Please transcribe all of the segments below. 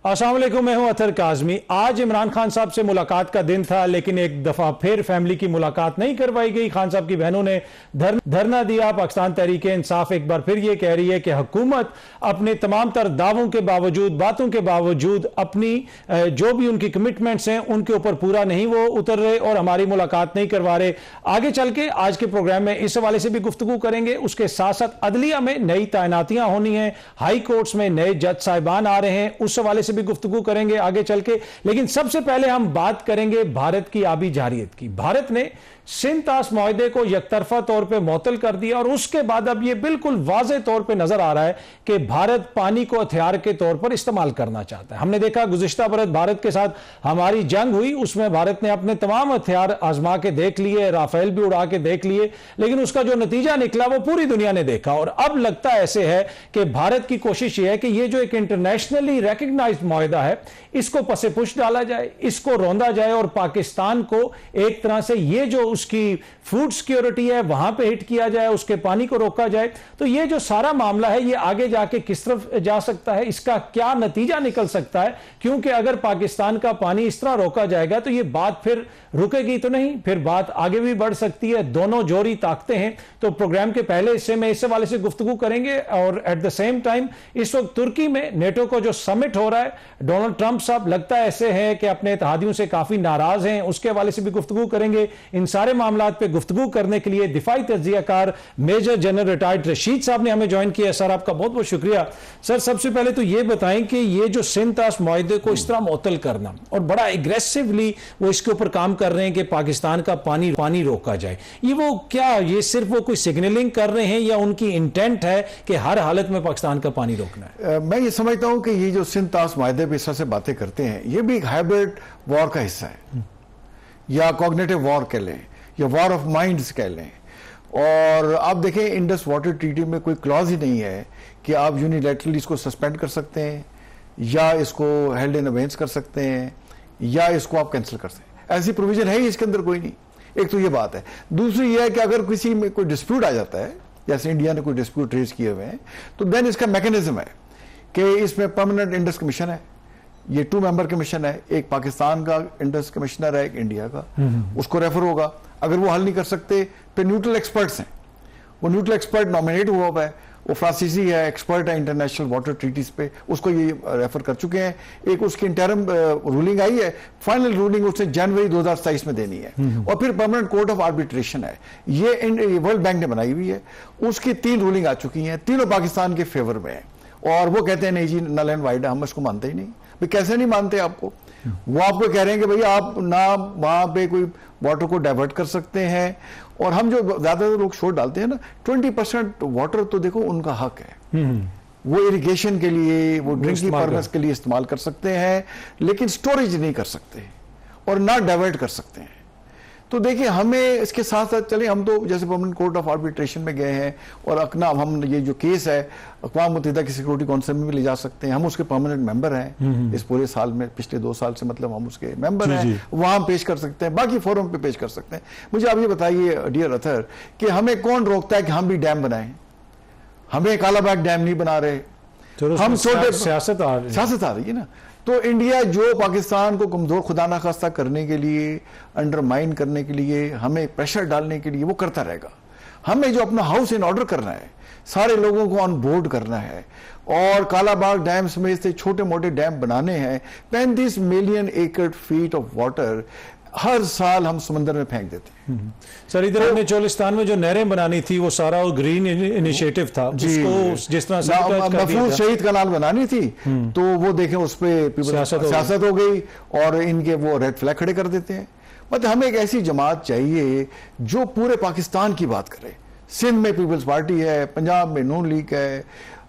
अस्सलाम वालेकुम, मैं हूं अतर काज़मी। आज इमरान खान साहब से मुलाकात का दिन था, लेकिन एक दफा फिर फैमिली की मुलाकात नहीं करवाई गई। खान साहब की बहनों ने धरना दिया। पाकिस्तान तहरीक इंसाफ एक बार फिर ये कह रही है कि हुकूमत अपने तमाम तर दावों के बावजूद, बातों के बावजूद अपनी जो भी उनकी कमिटमेंट्स हैं उनके ऊपर पूरा नहीं वो उतर रहे और हमारी मुलाकात नहीं करवा रहे। आगे चल के आज के प्रोग्राम में इस हवाले से भी गुफ्तगू करेंगे। उसके साथ साथ अदलिया में नई तैनातियां होनी है, हाई कोर्ट्स में नए जज साहिबान आ रहे हैं, उस हवाले से भी गुफ्तगू करेंगे आगे चल के। लेकिन सबसे पहले हम बात करेंगे भारत की आबी जारियत की। भारत ने सिंध ताश मुआहदे को यकतरफा तौर पे मुअत्तल कर दिया और उसके बाद अब यह बिल्कुल वाज़ेह तौर पे नजर आ रहा है कि भारत पानी को हथियार के तौर पर इस्तेमाल करना चाहता है। हमने देखा गुज़िश्ता बरस भारत के साथ हमारी जंग हुई, उसमें भारत ने अपने तमाम हथियार आजमा के देख लिए, राफेल भी उड़ा के देख लिए, लेकिन उसका जो नतीजा निकला वो पूरी दुनिया ने देखा। और अब लगता ऐसे है कि भारत की कोशिश यह है कि यह जो एक इंटरनेशनली रिकग्नाइज्ड मुआहदा है इसको पसे पुश डाला जाए, इसको रौंदा जाए और पाकिस्तान को एक तरह से ये जो उसकी फूड सिक्योरिटी है वहां पे हिट किया जाए, उसके पानी को रोका जाए। तो ये जो सारा मामला है ये आगे जाके किस तरफ जा सकता है, इसका क्या नतीजा निकल सकता है, क्योंकि अगर पाकिस्तान का पानी इस तरह रोका जाएगा तो ये बात फिर रुकेगी तो नहीं, फिर बात आगे भी बढ़ सकती है। दोनों जोरी ताकते हैं। तो प्रोग्राम के पहले हिस्से में इस हवाले से गुफ्तगू करेंगे और एट द सेम टाइम इस वक्त तुर्की में नेटो को जो समिट हो रहा है, डोनाल्ड ट्रंप साहब लगता है ऐसे है कि अपने इत्तेहादियों से काफी नाराज हैं, उसके हवाले से भी गुफ्तगू करेंगे। इन सारे मामलात पे गुफ्तगू करने के लिए दिफाई तज्जियाकार मेजर जनरल रिटायर्ड रशीद साहब ने हमें ज्वाइन किया। सर आपका बहुत बहुत शुक्रिया। सर सबसे पहले तो ये बताएं कि ये जो सिंध ताश मुआहदे को इस तरह मुअत्तल करना और बड़ा एग्रेसिवली वो इसके ऊपर काम कर रहे हैं कि पाकिस्तान का पानी रोका जाए, ये वो क्या, ये सिर्फ वो कोई सिग्नलिंग कर रहे हैं या उनकी इंटेंट है कि हर हालत में पाकिस्तान का पानी रोकना है? मैं ये समझता हूं कि ये जो सिंध ताश मुआहदे पे इस तरह से बातें करते हैं ये भी एक हाइब्रिड वॉर का हिस्सा है, या कॉग्निटिव वॉर कह लें या वॉर ऑफ माइंड्स कह लें। और आप देखें इंडस वाटर ट्रीटी में कोई क्लॉज ही नहीं है कि आप यूनिलैटरली इसको सस्पेंड कर सकते हैं या इसको हेल्ड इन अबेंस कर सकते हैं या इसको आप कैंसिल कर सकते हैं। ऐसी प्रोविजन है ही इसके अंदर कोई नहीं। एक तो ये बात है। दूसरी ये है कि अगर किसी में कोई डिस्प्यूट आ जाता है, जैसे इंडिया ने कोई डिस्प्यूट रेज किए हुए हैं, तो देन इसका मैकेनिज्म है कि इसमें परमानेंट इंडस कमीशन है। ये 2 मेंबर कमीशन है, एक पाकिस्तान का इंडस कमिश्नर है, एक इंडिया का, उसको रेफर होगा। अगर वो हल नहीं कर सकते फिर न्यूट्रल एक्सपर्ट्स हैं, वो न्यूट्रल एक्सपर्ट नॉमिनेट हुआ है, वो फ्रांसीसी है, एक्सपर्ट है इंटरनेशनल वाटर ट्रीटीज पे, उसको ये रेफर कर चुके हैं। एक उसकी इंटरम रूलिंग आई है, फाइनल रूलिंग उसने जनवरी 2027 में देनी है। और फिर परमानेंट कोर्ट ऑफ आर्बिट्रेशन है, ये वर्ल्ड बैंक ने बनाई हुई है, उसकी 3 रूलिंग आ चुकी हैं, तीनों पाकिस्तान के फेवर में है। और वो कहते हैं नहीं जी नल एंड वाइड, हम इसको मानते ही नहीं। भाई कैसे नहीं मानते आपको? वो आपको कह रहे हैं कि भाई आप ना वहां पे कोई वाटर को डाइवर्ट कर सकते हैं। और हम जो ज्यादातर लोग शोर डालते हैं ना, 20% वाटर तो देखो उनका हक है, वो इरिगेशन के लिए, वो ड्रिंकिंग पर्पस के लिए इस्तेमाल कर सकते हैं, लेकिन स्टोरेज नहीं कर सकते और ना डाइवर्ट कर सकते हैं। तो देखिए हमें इसके साथ साथ चले, हम तो जैसे परमानेंट कोर्ट ऑफ आर्बिट्रेशन में गए हैं और अपना हम ये जो केस है अक़वाम मुत्तहिदा की सिक्योरिटी काउंसिल में भी ले जा सकते हैं। हम उसके परमानेंट मेंबर हैं इस पूरे साल में, पिछले 2 साल से मतलब हम उसके मेंबर हैं, वहां पेश कर सकते हैं, बाकी फोरम पे पेश कर सकते हैं। मुझे आप ये बताइए डियर अतर कि हमें कौन रोकता है कि हम भी डैम बनाएं? हमें कालाबाग डैम नहीं बना रहे, हम छोटे सियासत आ रही है ना। तो इंडिया जो पाकिस्तान को कमजोर खुदा ना खास्ता करने के लिए, अंडरमाइन करने के लिए, हमें प्रेशर डालने के लिए वो करता रहेगा। हमें जो अपना हाउस इन ऑर्डर करना है, सारे लोगों को ऑन बोर्ड करना है और कालाबाग डैम समेत से छोटे मोटे डैम बनाने हैं। 35 मिलियन एकड़ फीट ऑफ वाटर हर साल हम समंदर में फेंक देते हैं। सर इधर हमने चोलिस्तान में जो नहरें बनानी थी वो सारा ग्रीन इनिशिएटिव था, उसको जिस तरह महफूज शहीद कनाल बनानी थी तो वो देखें उस पर सियासत हो गई और इनके वो रेड फ्लैग खड़े कर देते हैं। मतलब हमें एक ऐसी जमात चाहिए जो पूरे पाकिस्तान की बात करे। सिंध में पीपल्स पार्टी है, पंजाब में नून लीग है,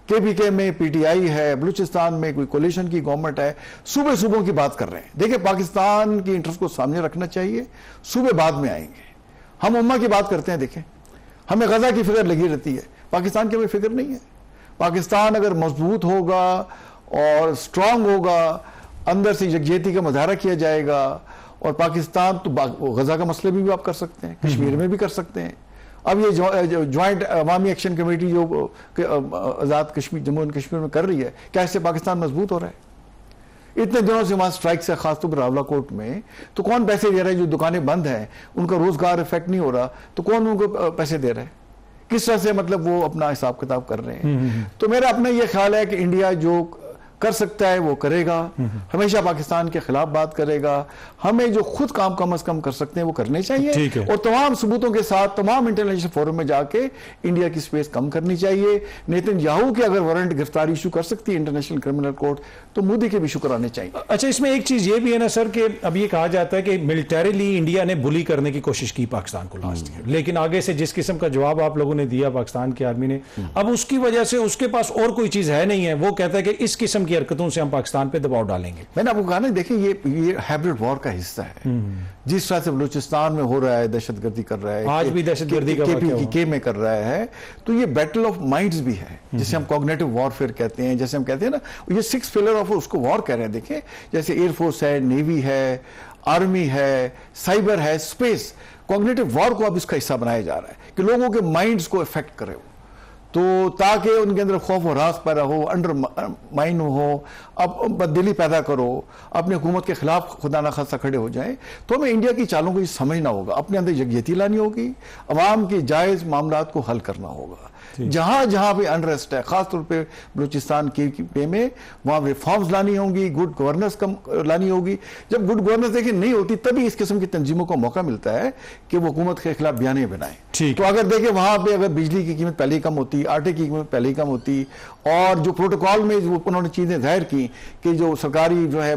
केपीके में पीटीआई है, बलूचिस्तान में कोई कोलिशन की गवर्नमेंट है। सूबों की बात कर रहे हैं। देखिए पाकिस्तान की इंटरेस्ट को सामने रखना चाहिए, सूबे बाद में आएंगे। हम उम्मा की बात करते हैं, देखें हमें गजा की फिक्र लगी रहती है, पाकिस्तान की हमें फिक्र नहीं है। पाकिस्तान अगर मजबूत होगा और स्ट्रांग होगा, अंदर से यकजहती का मुजाहरा किया जाएगा और पाकिस्तान तो गजा का मसले भी आप कर सकते हैं, कश्मीर में भी कर सकते हैं। अब ये ज्वाइंट अवामी एक्शन कमेटी जो आज़ाद कश्मीर जम्मू एंड कश्मीर में कर रही है, क्या इससे पाकिस्तान मजबूत हो रहा है? इतने दिनों से वहां स्ट्राइक है, खासतौर पर रावलाकोट में, तो कौन पैसे दे रहा है? जो दुकानें बंद हैं उनका रोजगार इफेक्ट नहीं हो रहा, तो कौन उनको पैसे दे रहा है? किस तरह से मतलब वो अपना हिसाब किताब कर रहे हैं? तो मेरा अपना ये ख्याल है कि इंडिया जो कर सकता है वो करेगा, हमेशा पाकिस्तान के खिलाफ बात करेगा। हमें जो खुद काम कम से कम कर सकते हैं वो करने चाहिए, और तमाम सबूतों के साथ तमाम इंटरनेशनल फोरम में जाके इंडिया की स्पेस कम करनी चाहिए। नेतन्याहू के अगर वारंट गिरफ्तारी इशू कर सकती है इंटरनेशनल क्रिमिनल कोर्ट, तो मोदी के भी इशू कराने चाहिए। अच्छा, इसमें एक चीज ये भी है ना सर कि अब ये कहा जाता है कि मिलिटरीली इंडिया ने बुली करने की कोशिश की पाकिस्तान को लास्ट ईयर, लेकिन आगे से जिस किस्म का जवाब आप लोगों ने दिया पाकिस्तान की आर्मी ने, अब उसकी वजह से उसके पास और कोई चीज है नहीं है। वो कहता है कि इस किस्म की हरकतों से हम पाकिस्तान पे दबाव डालेंगे। मैंने आपको कहा ना, देखिए ये हाइब्रिड वॉर का हिस्सा है। जिस तरह से बलूचिस्तान में हो रहा है, दहशतगर्दी कर रहा है, आज भी दहशतगर्दी का के में कर रहा है, तो ये बैटल ऑफ माइंड्स भी है, जिसे हम कॉग्निटिव वॉरफेयर कहते हैं। जैसे हम कहते हैं ना, ये 6 पिलर ऑफ उसको वॉर कह रहे हैं। देखिए, जैसे एयरफोर्स है, नेवी है, आर्मी है, साइबर है, स्पेस। कॉग्निटिव वॉर को अब इसका हिस्सा बनाया जा रहा है कि लोगों के माइंड्स को इफेक्ट करे, तो ताकि उनके अंदर खौफ और रास पैदा हो, अंडर माइन हो, अब बददिली पैदा करो, अपनी हुकूमत के खिलाफ खुदा ना खासा खड़े हो जाए। तो हमें इंडिया की चालों को ये समझना होगा, अपने अंदर यकजहती लानी होगी, अवाम के जायज़ मामलात को हल करना होगा। जहां जहां भी अनरेस्ट है, खासतौर पे बलूचिस्तान के में, वहां रिफॉर्म्स लानी होंगी, गुड गवर्नेंस लानी होगी। जब गुड गवर्नेंस देखिए नहीं होती, तभी इस किस्म की तंजीमों को मौका मिलता है कि वो हुकूमत के खिलाफ बयाने बनाए। तो अगर देखें वहां पे अगर बिजली की कीमत पहले ही कम होती, आटे की कीमत पहले ही कम होती, और जो प्रोटोकॉल में जो उन्होंने चीजें जाहिर की कि जो सरकारी जो है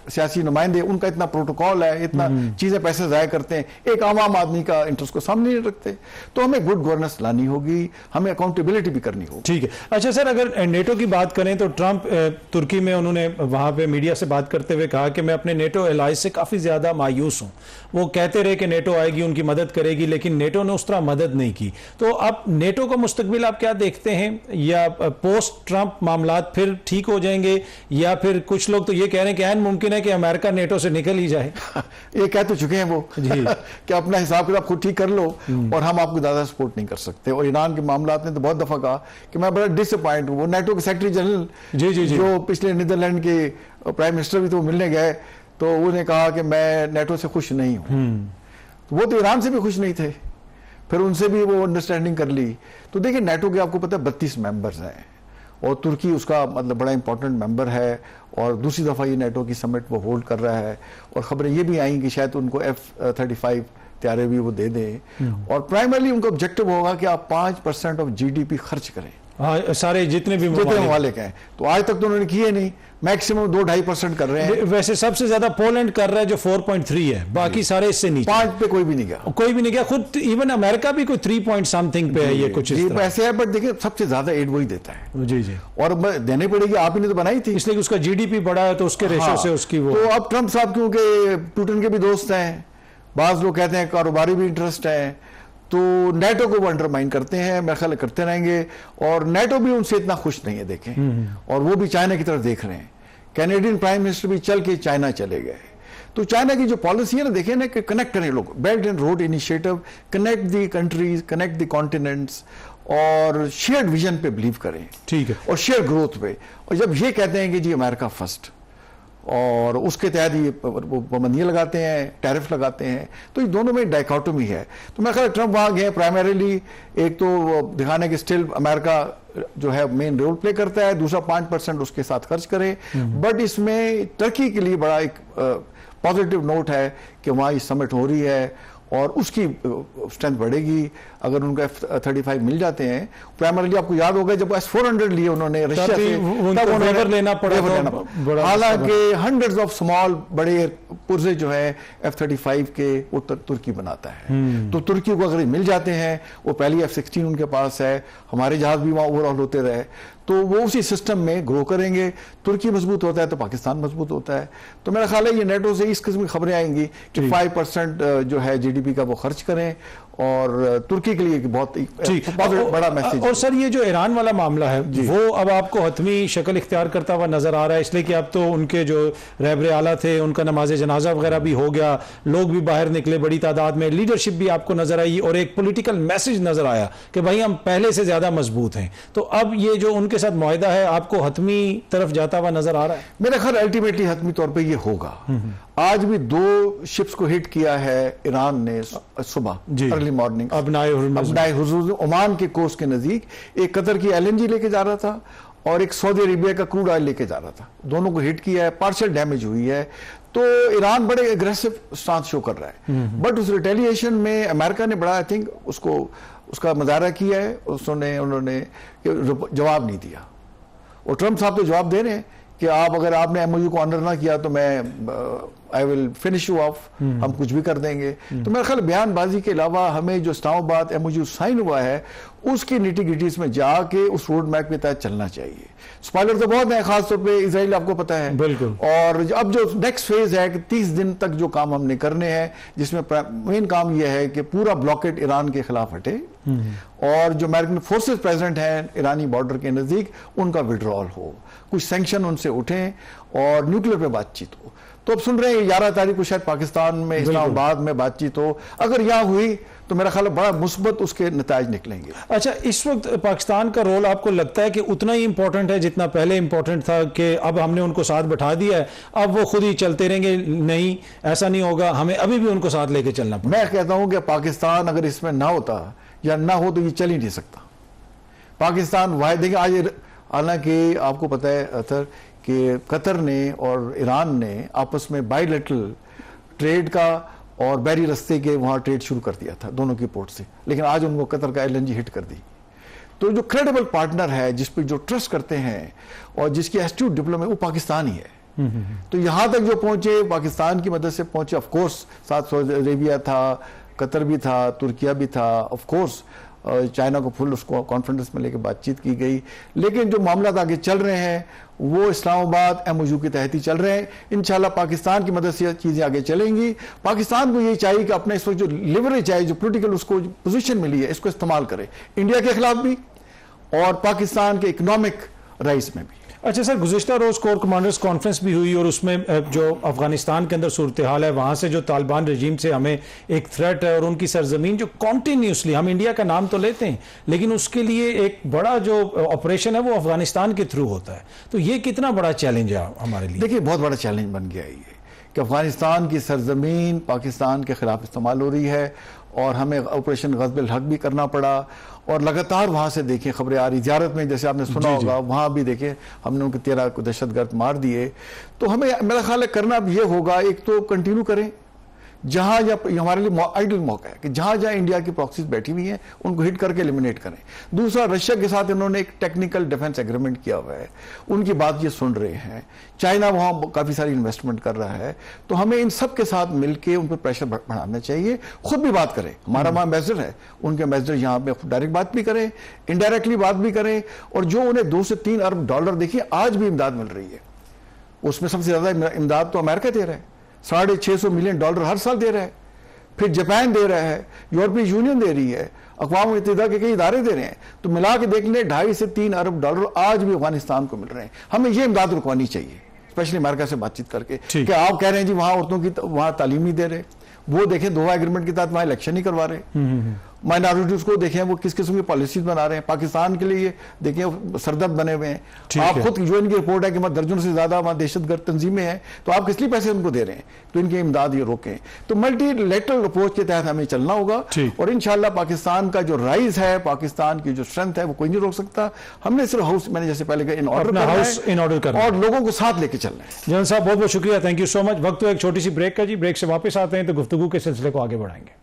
सियासी नुमाइंदे, उनका इतना प्रोटोकॉल है, इतना चीजें पैसे जाया करते हैं, एक आम आदमी का इंटरेस्ट को सामने नहीं रखते। तो हमें गुड गवर्नेंस लानी होगी, हमें अकाउंटेबिलिटी भी करनी होगी। ठीक है। अच्छा सर, अगर नेटो की बात करें तो ट्रंप तुर्की में उन्होंने वहां पे मीडिया से बात करते हुए कहा कि मैं अपने नेटो एलाइज से काफी ज्यादा मायूस हूं। वो कहते रहे कि नेटो आएगी, उनकी मदद करेगी, लेकिन नेटो ने उस तरह मदद नहीं की। तो अब नेटो का मुस्तकबिल आप क्या देखते हैं? या पोस्ट ट्रंप मामलात फिर ठीक हो जाएंगे, या फिर कुछ लोग तो ये कह रहे हैं कि ऐन मुमकिन है कि अमेरिका नेटो से निकल ही जाए? ये कह तो चुके हैं वो कि अपना हिसाब किताब खुद ठीक कर लो और हम आपको ज्यादा सपोर्ट नहीं कर सकते। और ईरान के मामलात ने तो बहुत दफा कहा कि मैं बड़ा डिसअपॉइंट हूं। वो नेटो के सेक्रेटरी जनरल जो पिछले नीदरलैंड के प्राइम मिनिस्टर भी तो मिलने गए, तो उन्होंने कहा कि मैं नेटो से खुश नहीं हूं। तो वो तो ईरान से भी खुश नहीं थे, फिर उनसे भी वो अंडरस्टैंडिंग कर ली। तो देखिए, नेटो के आपको पता है 32 मेंबर्स हैं, और तुर्की उसका मतलब बड़ा इंपॉर्टेंट मेंबर है, और दूसरी दफा ये नेटो की समिट वो होल्ड कर रहा है। और खबरें ये भी आई कि शायद उनको F-35 त्यारे भी वो दे दें, और प्राइमरली उनका ऑब्जेक्टिव होगा कि आप 5% ऑफ GDP खर्च करें। हाँ, सारे जितने ममालिक हैं। तो आज तक तो उन्होंने किए नहीं, मैक्सिमम 2-2.5% कर रहे हैं। वैसे सबसे ज्यादा पोलैंड कर रहा है जो 4.3 है, बाकी सारे इससे नीचे। 5 पे कोई भी नहीं गया, खुद इवन अमेरिका भी कोई 3 पॉइंट समथिंग पे है। ये कुछ पैसे है, बट देखिए सबसे ज्यादा एड वही देता है। जी, और देने पड़ेगी, आप ही ने तो बनाई थी, इसलिए उसका GDP बढ़ा है, तो उसके रेशो से उसकी वो। तो अब ट्रंप साहब क्योंकि पुतिन के भी दोस्त हैं, बाज लोग कहते हैं कारोबारी भी इंटरेस्ट है, तो नेटो को वो अंडरमाइन करते हैं, मेरे ख्याल करते रहेंगे। और नेटो भी उनसे इतना खुश नहीं है, देखें, और वो भी चाइना की तरफ देख रहे हैं। कैनेडियन प्राइम मिनिस्टर भी चल के चाइना चले गए। तो चाइना की जो पॉलिसी है ना, देखें ना, कि कनेक्ट करें लोग, belt and road initiative, connect the countries, connect the continents, और शेयर्ड विजन पे बिलीव करें। ठीक है। और शेयर ग्रोथ पे। और जब ये कहते हैं कि जी अमेरिका फर्स्ट, और उसके तहत ये पाबंदियां लगाते हैं, टैरिफ लगाते हैं, तो ये दोनों में डाइकोटोमी है। तो मैं ख्याल ट्रंप वहां गए प्राइमरीली एक तो दिखाने के स्टिल अमेरिका जो है मेन रोल प्ले करता है, दूसरा 5% उसके साथ खर्च करे। बट इसमें टर्की के लिए बड़ा एक पॉजिटिव नोट है कि वहां ये समिट हो रही है, और उसकी स्ट्रेंथ बढ़ेगी अगर उनको F-35 मिल जाते हैं। प्राइमरली आपको याद होगा जब S-400 लिए उन्होंने रशिया से, तब उन्होंने लेना पड़ा। हालांकि हंड्रेड्स ऑफ स्मॉल बड़े पुर्जे जो है F-35 के वो तुर्की बनाता है। तो तुर्की को अगर मिल जाते हैं, वो पहली F-16 उनके पास है, हमारे जहाज भी वहां ओवरऑल होते रहे, तो वो उसी सिस्टम में ग्रो करेंगे। तुर्की मजबूत होता है तो पाकिस्तान मजबूत होता है। तो मेरा ख्याल है ये नेटो से इस किस्म की खबरें आएंगी कि 5% जो है GDP का वो खर्च करें, और तुर्की के लिए बहुत बड़ा मैसेज। और सर ये जो ईरान वाला मामला है वो अब आपको हतमी शक्ल इख्तियार करता हुआ नजर आ रहा है, इसलिए कि अब तो उनके जो रहबर आला थे उनका नमाज जनाजा वगैरह भी हो गया, लोग भी बाहर निकले बड़ी तादाद में, लीडरशिप भी आपको नजर आई और एक पॉलिटिकल मैसेज नजर आया कि भाई हम पहले से ज्यादा मजबूत हैं। तो अब ये जो उनके साथ मुआहिदा है आपको हतमी तरफ जाता हुआ नजर आ रहा है? मेरा ख्याल अल्टीमेटली हतमी तौर पे ये होगा। आज भी 2 शिप्स को हिट किया है ईरान ने सुबह अर्ली मॉर्निंग, अबनाए हुर्मुज़ ओमान के कोस्ट के नजदीक। एक कतर की LNG लेके जा रहा था और एक सऊदी अरेबिया का क्रूड ऑयल लेके जा रहा था, दोनों को हिट किया है, पार्शियल डैमेज हुई है। तो ईरान बड़े एग्रेसिव स्टांस शो कर रहा है, बट उस रिटेलिएशन में अमेरिका ने बड़ा आई थिंक उसका मुजाहरा किया है, उन्होंने जवाब नहीं दिया। और ट्रंप साहब तो जवाब दे रहे हैं कि अगर आपने MOU को ऑनर ना किया तो मैं I will finish you of, हम कुछ भी कर देंगे। तो मेरा ख्याल बयानबाजी के अलावा हमें जो इस्लामाबाद MOU साइन हुआ है उसकी निटी गिटीज में जाके उस रोड मैप के तहत चलना चाहिए। स्पॉइलर तो बहुत है, खासतौर पे इजराइल आपको पता है बिल्कुल। और अब जो नेक्स्ट फेज है कि 30 दिन तक जो काम हमने करने हैं, जिसमें मेन काम यह है कि पूरा ब्लॉकेट ईरान के खिलाफ हटे और जो अमेरिकन फोर्सेस प्रेजेंट हैं ईरानी बॉर्डर के नजदीक उनका विड्रॉल हो, कुछ सैंक्शन उनसे उठें और न्यूक्लियर पे बातचीत हो। तो अब सुन रहे हैं 11 तारीख को शायद पाकिस्तान में इस्लामाबाद में बातचीत हो, अगर यहां हुई तो मेरा ख्याल बड़ा मुस्बत उसके नतायज निकलेंगे। अच्छा, इस वक्त पाकिस्तान का रोल आपको लगता है कि उतना ही इंपॉर्टेंट है जितना पहले इंपॉर्टेंट था, कि अब हमने उनको साथ बैठा दिया है, अब वो खुद ही चलते रहेंगे? नहीं, ऐसा नहीं होगा, हमें अभी भी उनको साथ लेके चलना पड़ेगा। मैं कहता हूं कि पाकिस्तान अगर इसमें ना होता या ना हो तो ये चल ही नहीं सकता। पाकिस्तान वाहिद देखिए आज, हालांकि आपको पता है अतर कि कतर ने और ईरान ने आपस में बायलैटरल ट्रेड का और बहरी रास्ते के वहां ट्रेड शुरू कर दिया था दोनों की पोर्ट से, लेकिन आज उनको कतर का LNG हिट कर दी। तो जो क्रेडिबल पार्टनर है, जिस पर जो ट्रस्ट करते हैं और जिसकी एस्ट्यूट डिप्लोमेसी, वो पाकिस्तान ही है। तो यहां तक जो पहुंचे पाकिस्तान की मदद से पहुंचे। ऑफ कोर्स साथ सऊदी अरेबिया था, कतर भी था, तुर्किया भी था, ऑफ कोर्स चाइना को फुल उसको कॉन्फ्रेंस में लेकर बातचीत की गई। लेकिन जो मामला आगे चल रहे हैं वो इस्लामाबाद MOU के तहत ही चल रहे हैं। इंशाल्लाह पाकिस्तान की मदद से चीजें आगे चलेंगी। पाकिस्तान को ये चाहिए कि अपने इस वक्त जो लिवरेज है, जो पोलिटिकल उसको पोजीशन मिली है, इसको इस्तेमाल करे इंडिया के खिलाफ भी और पाकिस्तान के इकोनॉमिक राइज में भी। अच्छा सर, गुज़िश्ता रोज कोर कमांडर्स कॉन्फ्रेंस भी हुई और उसमें जो अफगानिस्तान के अंदर सूरत हाल है, वहां से जो तालिबान रजीम से हमें एक थ्रेट है और उनकी सरजमीन जो कॉन्टिन्यूसली, हम इंडिया का नाम तो लेते हैं लेकिन उसके लिए एक बड़ा जो ऑपरेशन है वो अफगानिस्तान के थ्रू होता है, तो ये कितना बड़ा चैलेंज है हमारे लिए? देखिए बहुत बड़ा चैलेंज बन गया ये कि अफगानिस्तान की सरजमीन पाकिस्तान के खिलाफ इस्तेमाल हो रही है और हमें ऑपरेशन ग़ज़्ब-उल हक़ भी करना पड़ा और लगातार वहाँ से देखें खबरें आ रही। ज़ियारत में जैसे आपने सुना होगा, वहाँ भी देखें हमने उनके 13 को दहशतगर्द मार दिए। तो हमें मेरा ख्याल है करना अब ये होगा, एक तो कंटिन्यू करें जहां हमारे लिए आइडियल मौका है कि जहां जहां इंडिया की प्रॉक्सीज बैठी हुई हैं उनको हिट करके एलिमिनेट करें। दूसरा, रशिया के साथ इन्होंने एक टेक्निकल डिफेंस एग्रीमेंट किया हुआ है, उनकी बात ये सुन रहे हैं। चाइना वहां काफी सारी इन्वेस्टमेंट कर रहा है, तो हमें इन सब के साथ मिलकर उन पर प्रेशर बढ़ाना चाहिए। खुद भी बात करें, हमारा वहां एम्बेसडर है, उनके एम्बेसडर यहाँ पे डायरेक्ट बात भी करें, इनडायरेक्टली बात भी करें। और जो उन्हें 2 से 3 अरब डॉलर देखिए आज भी इमदाद मिल रही है, उसमें सबसे ज्यादा इमदाद तो अमेरिका दे रहा है, $650 मिलियन हर साल दे रहा है, फिर जापान दे रहा है, यूरोपीय यूनियन दे रही है, अक़वाम मुत्तहिदा के कई इदारे दे रहे हैं। तो मिला के देख लें $2.5 से 3 अरब आज भी अफगानिस्तान को मिल रहे हैं। हमें ये इमदाद रुकवानी चाहिए, स्पेशली अमेरिका से बातचीत करके कि आप कह रहे हैं जी वहां औरतों की वहां तालीम नहीं दे रहे, वो देखें दोहा एग्रीमेंट के तहत वहां इलेक्शन नहीं करवा रहे, माइनॉरिटीज को देखें वो किस किस्म की पॉलिसीज बना रहे हैं, पाकिस्तान के लिए देखें सरदर्द बने हुए हैं। आप खुद यूएन की रिपोर्ट है कि वहां दर्जनों से ज्यादा वहां दहशतगर्द तंजीमें हैं, तो आप किस लिए पैसे उनको दे रहे हैं? तो इनकी इमदाद ये रोकें। तो मल्टीलेटरल अप्रोच के तहत हमें चलना होगा और इंशाल्लाह पाकिस्तान का जो राइज है, पाकिस्तान की जो स्ट्रेंथ है, वो कोई नहीं रोक सकता। हमने सिर्फ हाउस, मैंने जैसे पहले कहा, इन ऑर्डर करना और लोगों को साथ लेके चलना है। जनरल साहब बहुत बहुत शुक्रिया, थैंक यू सो मच। वक्त तो एक छोटी सी ब्रेक का जी, ब्रेक से वापस आते हैं तो गुफ्तगू के सिलसिले को आगे बढ़ाएंगे।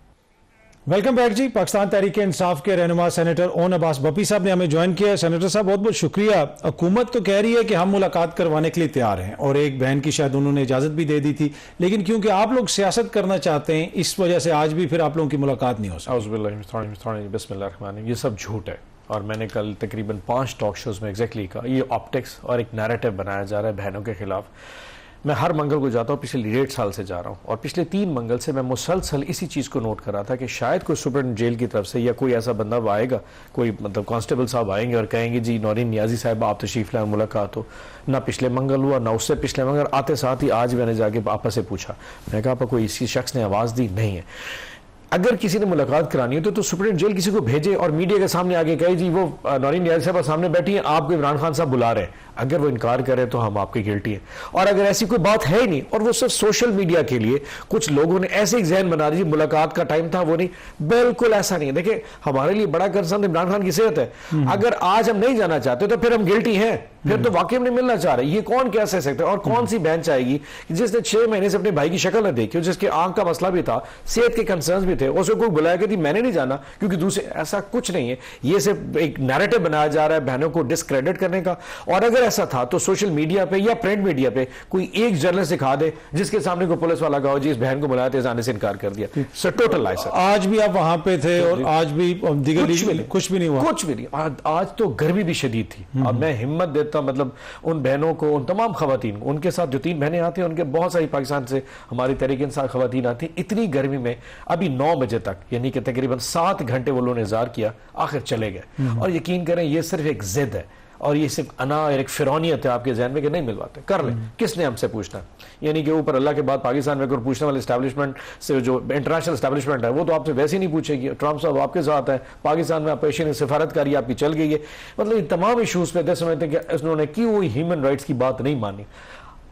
वेलकम बैक जी। पाकिस्तान तहरीक इंसाफ के रहनुमा सेनेटर ओन अब्बास बप्पी साहब ने हमें ज्वाइन किया है। सेनेटर साहब बहुत बहुत शुक्रिया। हुकूमत तो कह रही है कि हम मुलाकात करवाने के लिए तैयार हैं और एक बहन की शायद उन्होंने इजाजत भी दे दी थी, लेकिन क्योंकि आप लोग सियासत करना चाहते हैं इस वजह से आज भी फिर आप लोगों की मुलाकात नहीं हो सकती। बिस्मिल्लाह, ये सब झूठ है और मैंने कल तकरीबन 5 टॉक शोज में एग्जैक्टली कहा, ये ऑप्टिक्स और एक नैरेटिव बनाया जा रहा है बहनों के खिलाफ। मैं हर मंगल को जाता हूँ, पिछले 1.5 साल से जा रहा हूँ, और पिछले 3 मंगल से मैं मुसलसल इसी चीज़ को नोट कर रहा था कि शायद कोई सुपरिटेंडेंट जेल की तरफ से या कोई ऐसा बंदा आएगा, कोई मतलब कांस्टेबल साहब आएंगे और कहेंगे जी नौरीन नियाजी साहब आप तशरीफ लाए, मुलाकात हो। ना पिछले मंगल हुआ, ना उससे पिछले मंगल, आते साथ ही आज मैंने जाके आपस से पूछा, मैंने कहा आपको कोई इसी शख्स ने आवाज़ दी? नहीं है। अगर किसी ने मुलाकात करानी हो तो सुप्रीम जेल किसी को भेजे और मीडिया के सामने आगे कहे जी वो नौरीन नियाज़ी साहब सामने बैठी है, आपको इमरान खान साहब बुला रहे हैं। अगर वो इनकार करे तो हम आपकी गिल्टी है। और अगर ऐसी कोई बात है ही नहीं और वो सिर्फ सोशल मीडिया के लिए कुछ लोगों ने ऐसे एक जहन बना दी, मुलाकात का टाइम था वो नहीं, बिल्कुल ऐसा नहीं है। देखिए हमारे लिए बड़ा कंसर्न इमरान खान की सेहत है। अगर आज हम नहीं जाना चाहते तो फिर हम गिल्टी हैं, फिर तो वाकई में नहीं मिलना चाह रहे। ये कौन कह सकता है? और कौन सी बहन चाहेगी जिसने 6 महीने से अपने भाई की शक्ल न देखी, जिसके आंख का मसला भी था, सेहत के कंसर्न्स भी थे, उसको कोई बुलाया कि मैंने नहीं जाना क्योंकि दूसरे, ऐसा कुछ नहीं है। ये सिर्फ एक नैरेटिव बनाया जा रहा है बहनों को डिस्क्रेडिट करने का। और अगर ऐसा था तो सोशल मीडिया पे या प्रिंट मीडिया पे कोई एक जर्नलिस्ट दिखा दे जिसके सामने कोई पुलिस वाला कहो जी इस बहन को बुलाया थे, जाने से इनकार कर दिया। सर टोटल लाइस। आज भी आप वहां पे थे और आज भी कुछ भी नहीं हुआ। कुछ भी नहीं। आज तो गर्मी भी शदीद थी। अब मैं हिम्मत देता मतलब उन बहनों को, उन तमाम खवातीन, उनके साथ जो 3 बहनें आती हैं उनके बहुत सारी पाकिस्तान से हमारी तहरीक इंसाफ खवातीन आती, इतनी गर्मी में अभी 9 बजे तक यानी कि तकरीबन 7 घंटे वो लोगों ने इंतजार किया, आखिर चले गए। और यकीन करें ये सिर्फ एक जिद है और ये सिर्फ अना और एक फिरौनियत है आपके जहन में कि नहीं मिलवाते, कर ले, किसने हमसे पूछना? यानी कि ऊपर अल्लाह के बाद पाकिस्तान में अगर पूछने वाले एस्टैब्लिशमेंट से जो इंटरनेशनल एस्टैब्लिशमेंट है वो तो आपसे वैसे ही नहीं पूछेगी। ट्रंप साहब आपके साथ है, पाकिस्तान में ऑपरेशन सिफारतकारी आपकी चल गई है। मतलब इन तमाम इशूज पे समझते हैं कि उन्होंने क्यों हुई ह्यूमन राइट्स की बात नहीं मानी,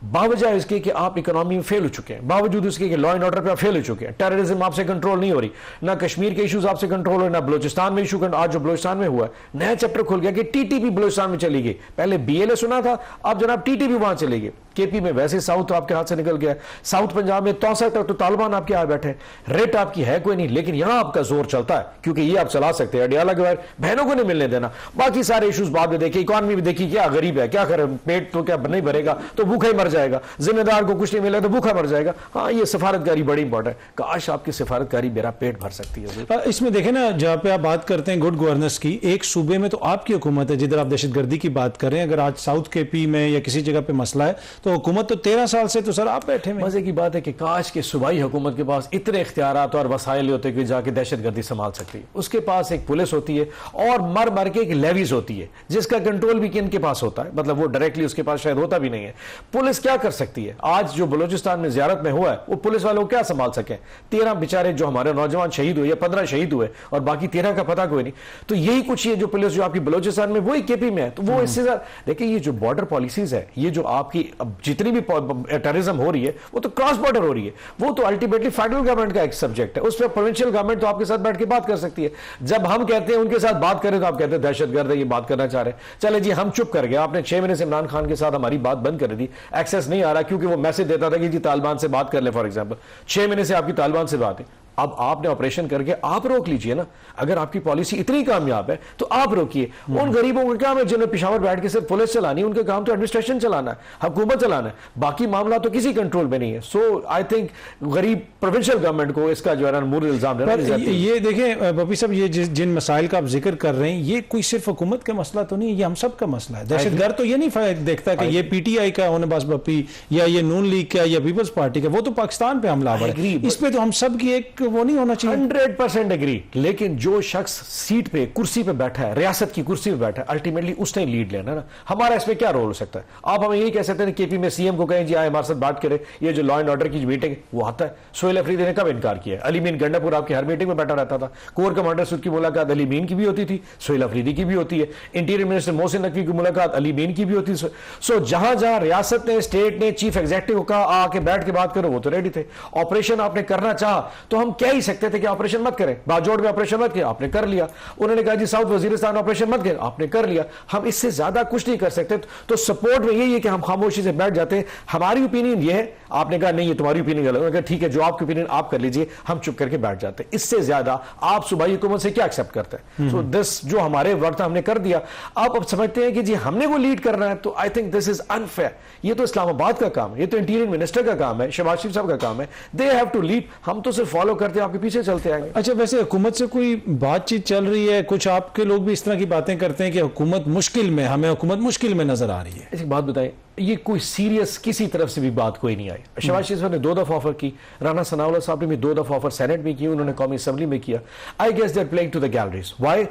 बावजूद इसके कि आप इकोनॉमी में फेल हो चुके हैं, बावजूद इसके कि लॉ एंड ऑर्डर पे आप फेल हो चुके हैं, टेररिज्म आपसे कंट्रोल नहीं हो रही, ना कश्मीर के इश्यूज आपसे कंट्रोल हो रहे, ना बलोचिस्तान में इशू। आज जो बलोचिस्तान में हुआ नया चैप्टर खुल गया कि टीटीपी बलोचिस्तान में चली गई। पहले बीएलए सुना था, अब जनाब टीटीपी वहां चली गई। केपी में वैसे साउथ आपके हाथ से निकल गया, साउथ पंजाब में 63 तक तो तालिबान आपके आ बैठे, रेट आपकी है कोई नहीं, लेकिन यहां आपका जोर चलता है क्योंकि ये आप चला सकते हैं। अडियाला के बाद बहनों को नहीं मिलने देना, बाकी सारे इश्यूज बाद में देखिए, इकोनॉमी भी देखिए, क्या गरीब है, क्या करे, पेट तो क्या नहीं भरेगा तो भूखा ही मर जाएगा, जिम्मेदार को कुछ नहीं मिला तो भूखा मर जाएगा। हाँ ये सिफारतकारी बड़ी इंपॉर्टेंट है, काश आपकी सिफारतकारी मेरा पेट भर सकती है। इसमें देखें ना, जहां पे आप बात करते हैं गुड गवर्नेंस की, एक सूबे में तो आपकी हुकूमत है जिधर आप दहशतगर्दी की बात कर रहे हैं। अगर आज साउथ केपी में या किसी जगह पे मसला है तो हुकूमत तो 13 साल से तो सर आप बैठे हैं। मजे की बात है कि काश के सूबाई हुकूमत के पास इतने इख्तियारात और वसाइल होते कि जाके दहशतगर्दी संभाल सकती है। उसके पास एक पुलिस होती है और मर मर के एक लेवीज होती है जिसका कंट्रोल भी किन के पास होता है, मतलब वो डायरेक्टली उसके पास शायद होता भी नहीं है। पुलिस क्या कर सकती है? आज जो बलोचिस्तान में जियारत में हुआ है वो पुलिस वालों को क्या संभाल सके? 13 बेचारे जो हमारे नौजवान शहीद हुए या 15 शहीद हुए और बाकी 13 का पता कोई नहीं। तो यही कुछ है जो पुलिस जो आपकी बलोचिस्तान में वही केपी में है। तो वो इससे देखिए ये जो बॉर्डर पॉलिसीज है, ये जो आपकी जितनी भी टेररिज्म हो रही है वो तो क्रॉस बॉर्डर हो रही है, वो तो अल्टीमेटली फेडरल गवर्नमेंट का एक सब्जेक्ट है। उस पर प्रोविंशियल गवर्नमेंट तो आपके साथ बैठ के बात कर सकती है। जब हम कहते हैं उनके साथ बात करें तो आप कहते हैं दहशतगर्द है, ये बात करना चाह रहे हैं। चले जी हम चुप कर गए, आपने 6 महीने से इमरान खान के साथ हमारी बात बंद कर दी, एक्सेस नहीं आ रहा क्योंकि वो मैसेज देता था कि जी तालिबान से बात कर ले। फॉर एग्जाम्पल 6 महीने से आपकी तालिबान से बात है, अब आपने ऑपरेशन करके आप रोक लीजिए ना। अगर आपकी पॉलिसी इतनी कामयाब है तो आप रोकिए। उन गरीबों का काम है जिन्हें पेशावर बैठ के सिर्फ पुलिस चलानी, उनका काम तो एडमिनिस्ट्रेशन चलाना है, हुकूमत चलाना है, बाकी मामला तो किसी कंट्रोल में नहीं है। सो आई थिंक गरीब प्रोविंशियल गवर्नमेंट को इसका जो है मूल इल्जाम देना। ये देखें पप्पी साहब, ये जिन मसाइल का आप जिक्र कर रहे हैं ये कोई सिर्फ हुकूमत का मसला तो नहीं है, ये हम सब का मसला है। दहशतगर्द तो ये नहीं देखता कि ये पीटीआई का होने बस पप्पी या ये नून लीग का या पीपल्स पार्टी का, वो तो पाकिस्तान पे हमलावर है। इस पे तो हम सब की एक वो नहीं होना चाहिए। 100% एग्री। लेकिन जो शख्स सीट पे कुर्सी पे बैठा है, रियासत की कुर्सी पे बैठा है, अल्टीमेटली उसने लीड लेना ना। हमारा इसमें क्या रोल हो सकता है? आप हमें यही कह सकते हैं केपी में सीएम को कहें जी आए हमारे साथ बात करें, ये जो लॉ एंड ऑर्डर की मीटिंग वो आता है। सोहेल अफरीदी ने कब इनकार किया? अली मीन गंडापुर आपकी हर मीटिंग में बैठा रहता था। कोर कमांडर की मुलाकात अली मीन की भी होती थी, सोहेल अफरीदी की भी होती है। इंटीरियर मिनिस्टर मोहसिन नकवी की मुलाकात अली मीन की भी होती है। सो जहां जहां रियासत ने, स्टेट ने, चीफ एग्जीक्यूटिव को कहा आके बैठ के बात करो, वो तो रेडी थे। ऑपरेशन आपने करना चाहा तो हम कह ही सकते थे कि ऑपरेशन मत करें, बाजोड़ में ऑपरेशन मत किया, आपने कर लिया। उन्होंने कहा जी साउथ वजीरिस्तान ऑपरेशन मत करें, आपने कर लिया। हम इससे ज्यादा कुछ नहीं कर सकते। तो सपोर्ट में यही है कि हम खामोशी से बैठ जाते हैं। हमारी ओपिनियन ये है, आपने कहा नहीं ये तुम्हारी ओपिनियन गलत, उन्होंने कहा ठीक है जो आपकी ओपिनियन आप कर लीजिए, हम चुप करके बैठ जाते हैं। इससे ज्यादा आप सूबाई हुकूमत से क्या एक्सेप्ट करते हैं? सो दिस जो हमारे वक्त हमने कर दिया, आप अब समझते हैं कि जी हमने वो लीड करना है, तो I think this is unfair. ये तो इस्लामाबाद का काम है, ये तो इंटीरियर मिनिस्टर का काम है, शहबाज शरीफ साहब का काम है। दे हैव टू लीड, हम तो सिर्फ फॉलो करते हैं आपके पीछे चलते आएंगे। अच्छा, वैसे हुकूमत से कोई बातचीत चल रही है? कुछ आपके लोग भी इस तरह की बातें करते हैं कि हुकूमत मुश्किल में, हमें हुकूमत मुश्किल में नजर आ रही है। एक बात बताएं, ये कोई सीरियस किसी तरफ से भी बात कोई नहीं आई। शहबाज शरीफ ने 2 दफा ऑफर की, राना सनाउल्लाह साहब ने भी 2 दफा ऑफर सेनेट में की, उन्होंने कौमी असेंबली में किया। I guess they are playing to the galleries. Why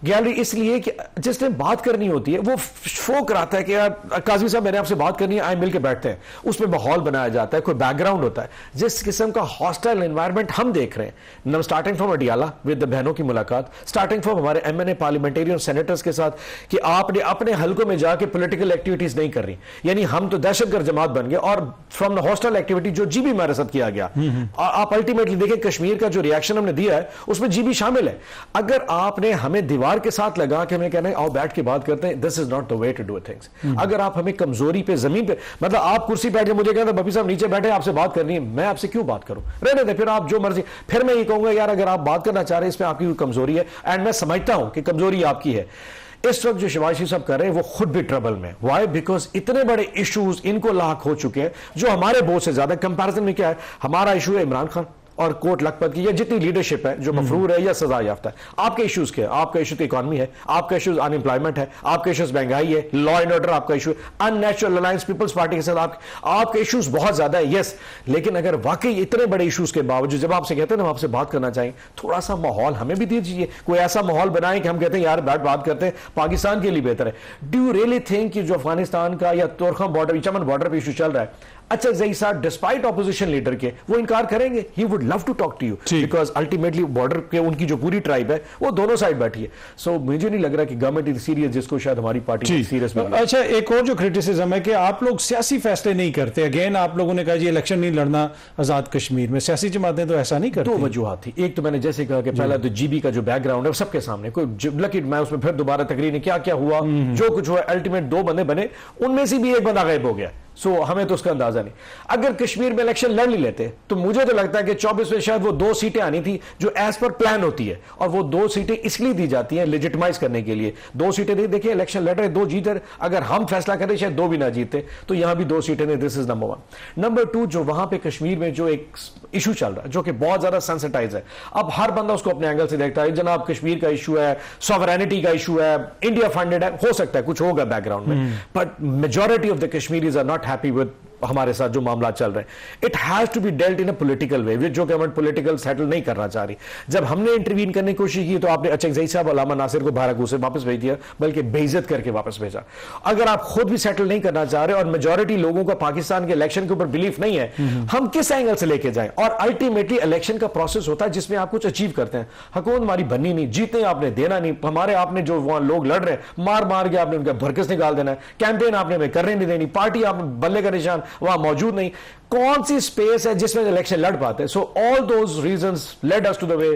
gallery? इसलिए कि जिसने बात करनी होती है वो शो कराता है कि यार काजी साहब मैंने आपसे बात करनी है, आए मिल के बैठते हैं, उसमें माहौल बनाया जाता है, कोई बैकग्राउंड होता है। जिस किस्म का हॉस्टाइल एनवायरमेंट हम देख रहे हैं, starting from Adiala with the बहनों की मुलाकात, स्टार्टिंग फ्रॉम हमारे एमएनए पार्लियामेंटेरियन सेनेटर्स के साथ कि आपने अपने हलकों में जाके पॉलिटिकल एक्टिविटीज नहीं कर रही, यानी हम तो दहशतगर्द जमात बन गए। और फ्रॉम द हॉस्टाइल एक्टिविटी जो जीबी हमारे साथ किया गया, आप अल्टीमेटली देखें कश्मीर का जो रिएक्शन हमने दिया है उसमें जीबी शामिल है। अगर आपने हमें दीवार के साथ लगा के हमें कहना है आओ बैठ के बात करते हैं, this is not the way to do things. अगर आप हमें कमजोरी पे, जमीन पे, मतलब आप कुर्सी बैठ के मुझे कहते बपी साहब नीचे बैठे आपसे बात करनी है, मैं आपसे क्यों बात करूं, रहने दे, फिर आप जो मर्जी। फिर मैं ये कहूंगा यार अगर आप बात करना चाह रहे हैं इसमें आपकी कोई कमजोरी है, एंड मैं समझता हूं कि कमजोरी आपकी है। इस वक्त जो शहबाज शरीफ साहब कर रहे हैं वो खुद भी ट्रबल में। वाई? बिकॉज इतने बड़े इश्यूज इनको लाक हो चुके हैं जो हमारे बहुत से ज्यादा। कंपैरिजन में क्या है, हमारा इशू है इमरान खान और कोट लखपत की, या जितनी लीडरशिप है जो मफरूर है या सजा याफ्ता है। आपके इश्यूज क्या है? आपका इशू तो इकॉनमी है, आपका इशू अनएम्प्लॉयमेंट है, आपका इशू महंगाई है, लॉ एंड ऑर्डर आपका issue, unnatural alliance peoples party के साथ आपके इश्यूज बहुत ज्यादा है। यस, लेकिन अगर वाकई इतने बड़े इश्यूज के बावजूद जब आपसे कहते हैं ना हम आपसे बात करना चाहें, थोड़ा सा माहौल हमें भी दीजिए, कोई ऐसा माहौल बनाए कि हम कहते हैं यार बैठ बात करते हैं, पाकिस्तान के लिए बेहतर है। डू यू रियली थिंक कि जो अफगानिस्तान का या तोरखम बॉर्डर, चमन बॉर्डर पर इशू चल रहा है, अच्छा जई साहब डिस्पाइट ऑपोजिशन लीडर के वो इनकार करेंगे? He would love to talk to you because ultimately border के उनकी जो पूरी ट्राइब है वो दोनों साइड बैठी है। सो मुझे नहीं लग रहा कि गवर्नमेंट इज सीरियस जिसको शायद हमारी पार्टी सीरियस में। अच्छा, एक और जो क्रिटिसिज्म है कि आप लोग सियासी फैसले नहीं करते। अगेन आप लोगों ने कहा जी इलेक्शन नहीं लड़ना आजाद कश्मीर में, सियासी जमातें तो ऐसा नहीं करती। 2 वजूहात थी। एक तो मैंने जैसे कहा कि पहला तो जीबी का जो बैकग्राउंड है सबके सामने, कोई लकी मैं उसमें फिर दोबारा तकरीर क्या क्या हुआ, जो कुछ हुआ, अल्टीमेट 2 बंदे बने, उनमें से भी एक बंदा गायब हो गया। सो हमें तो उसका अंदाजा नहीं। अगर कश्मीर में इलेक्शन लड़ नहीं लेते तो मुझे तो लगता है कि 24 में शायद वो 2 सीटें आनी थी जो एज पर प्लान होती है, और वो 2 सीटें इसलिए दी जाती हैं लेजिटिमाइज करने के लिए। 2 सीटें नहीं, देखिए इलेक्शन लड़ रहे 2 जीत रहे, अगर हम फैसला करें शायद 2 भी ना जीते, तो यहां भी 2 सीटें नहीं। This is number 1। नंबर 2, जो वहां पे कश्मीर में जो एक इशू चल रहा है जो कि बहुत ज्यादा सेंसिटाइज है, अब हर बंदा उसको अपने एंगल से देखता है, जनाब कश्मीर का इशू है, सॉवरेनिटी का इशू है, इंडिया फंडेड है, हो सकता है कुछ होगा बैकग्राउंड में, but majority of the Kashmiris are not happy with हमारे साथ जो मामला चल रहे हैं। It has to be dealt in a political way, जो गवर्नमेंट पॉलिटिकल सेटल नहीं करना चाह रही। जब हमने इंटरवीन करने की कोशिश की तो आपने अचकजई साहब अलामा नासिर को बाराकू से वापस भेज दिया, बल्कि बेइज्जत करके वापस भेजा। अगर आप खुद भी सेटल नहीं करना चाह रहे और मेजॉरिटी लोगों का पाकिस्तान के इलेक्शन के ऊपर बिलीफ नहीं है, हम किस एंगल से लेके जाएं? और अल्टीमेटली इलेक्शन का प्रोसेस होता है जिसमें आप कुछ अचीव करते हैं। हुकूमत हमारी बननी नहीं, जीतने आपने देना नहीं, हमारे आपने जो वहां लोग लड़ रहे हैं मार मार के आपने उनका भरकस निकाल देना है, कैंपेन आपने हमें करने नहीं देनी, पार्टी आप बल्ले का निशान वहां मौजूद नहीं। कौन सी स्पेस है जिसमें इलेक्शन लड़ पाते? So all those reasons led us to the way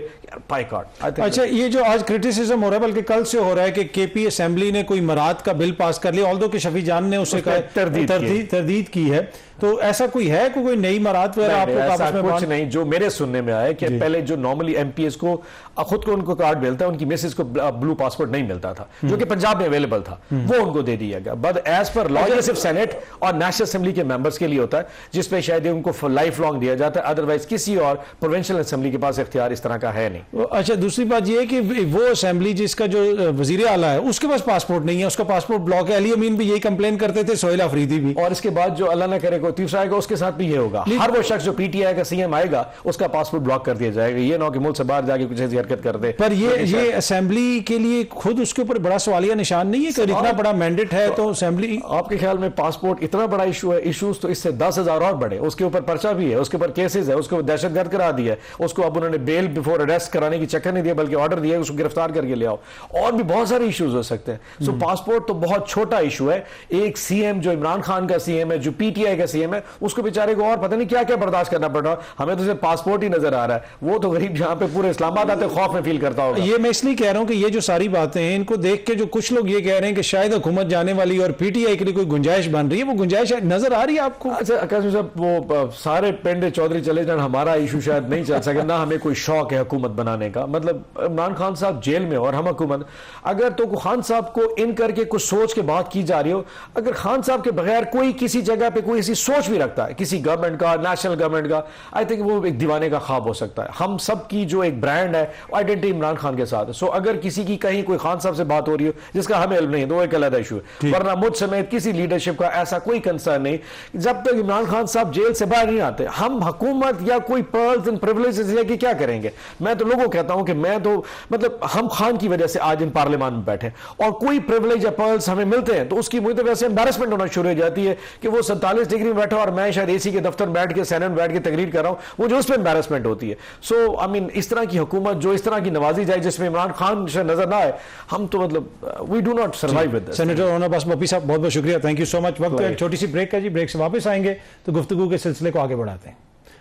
boycott. अच्छा, ये जो आज क्रिटिसिज्म हो रहा है बल्कि कल से हो रहा है कि केपी असेंबली ने कोई मराद का बिल पास कर लिया, ऑल्दो कि शफी जान ने उसे तरदीद की है, तो ऐसा कोई है कोई नई मराद वगैरह आप लोग आपस में? कुछ नहीं, जो मेरे सुनने में आया कि पहले जो नॉर्मली एमपीएस को खुद को उनको कार्ड मिलता है, उनकी मिसेस को ब्लू पासपोर्ट नहीं मिलता था जो कि पंजाब में अवेलेबल था, वो उनको दे दिया गया। बट एज पर लॉ ये सिर्फ सेनेट और नेशनल असेंबली के मेंबर्स के लिए होता है, जिसपे शायद उनको लाइफ लॉन्ग दिया जाता है, अदरवाइज किसी और प्रोविंशियल असेंबली के पास इख्तियार इस तरह का है नहीं। अच्छा, दूसरी बात यह है कि वो असेंबली जिसका जो वजीर आला है उसके पास पासपोर्ट नहीं है, उसका पासपोर्ट ब्लॉक है। अली अमीन भी यही कंप्लेन करते थे, सोहेल अफरीदी भी। और इसके बाद जो अल्लाह न करे कोई तीसरा आएगा उसके साथ भी ये होगा, हर वो शख्स जो पीटीआई का सीएम आएगा उसका पासपोर्ट ब्लॉक कर दिया जाएगा। ये ना कि मुल्क से बाहर जाके कुछ ऐसी हरकत कर दे। पर ये असेंबली के लिए खुद उसके ऊपर बड़ा सवालिया निशान नहीं है कि इतना बड़ा मैंडेट है तो असेंबली? आपके ख्याल में पासपोर्ट इतना बड़ा इशू है? इशूज तो इससे 10,000 और बड़े, उसके ऊपर पर्चा भी है, उसके ऊपर केसेस है, उसको दहशतगर्द करा दिया है, उसको अब उन्होंने बेल बिफोर अरेस्ट कराने की चक्कर नहीं दिया बल्कि ऑर्डर दिया उसको गिरफ्तार करके ले आओ, और भी बहुत सारे इश्यूज हो सकते हैं। सो पासपोर्ट तो बहुत छोटा इशू है। एक सीएम जो इमरान खान का सीएम है, जो पीटीआई का सीएम है, उसको बेचारे को और पता नहीं क्या क्या बर्दाश्त करना पड़ रहा। हमें तो सिर्फ पासपोर्ट ही नजर आ रहा है, वो तो गरीब जहां पे पूरे इस्लामाबाद आते खौफ में फील करता होगा। ये मैं इसलिए कह रहा हूं कि ये जो सारी बातें हैं इनको देख के जो कुछ लोग ये कह रहे हैं कि शायद हुकूमत जाने वाली और पीटीआई के लिए कोई गुंजाइश बन रही है, वो गुंजाइश नजर आ रही है आपको? अच्छा आकाश साहब, वो सारे पेंडे चौधरी चले जाए, हमारा इशू शायद नहीं चल सके, ना हमें कोई शौक है हुकूमत बनाने का। मतलब इमरान खान साहब जेल में और हम हुकूमत, अगर तो खान साहब को इन करके कुछ सोच के बात की जा रही हो, अगर खान साहब के बगैर कोई किसी जगह पे कोई ऐसी सोच भी रखता है किसी गवर्नमेंट का, नेशनल गवर्नमेंट का, आई थिंक वो एक दीवाने का ख्वाब हो सकता है। हम सब की जो एक ब्रांड है आइडेंटिटी इमरान खान के साथ है। सो अगर किसी की कहीं कोई खान साहब से बात हो रही हो जिसका हमें इल्म नहीं है तो वो एक अलग इशू है, वरना मुझ समेत किसी लीडरशिप का ऐसा कोई कंसर्न नहीं जब तक इमरान खान साहब जेल से बाहर नहीं आते। हम हुकूमत या कोई पर्ल्स एंड प्रिविलेजेस लेके क्या करेंगे? मैं तो लोगों को कहता हूं कि मैं तो मतलब हम खान की वजह से आज इन पार्लियामान में बैठे, और कोई प्रिविलेज या पर्ल्स हमें मिलते हैं तो उसकी मुझे तो वैसे एम्बैरेसमेंट होना शुरू हो जाती है कि वो 47 डिग्री में बैठा और मैं शायद एसी के दफ्तर में बैठ के सेनेट में बैठ के तकरीर कर रहा हूं, मुझे उस पर एम्बैरेसमेंट होती है। सो आई मीन इस तरह की हुकूमत जो इस तरह की नवाजी जाए जिसमें इमरान खान से नजर ना आए, हम तो मतलब we do not survive with this. Senator ओना बस मपी साहब बहुत बहुत शुक्रिया, थैंक यू सो मच। वक्त एक छोटी सी ब्रेक है जी, ब्रेक से वापस आएंगे तो गुफ्तगू के सिलसिले को आगे बढ़ाते हैं।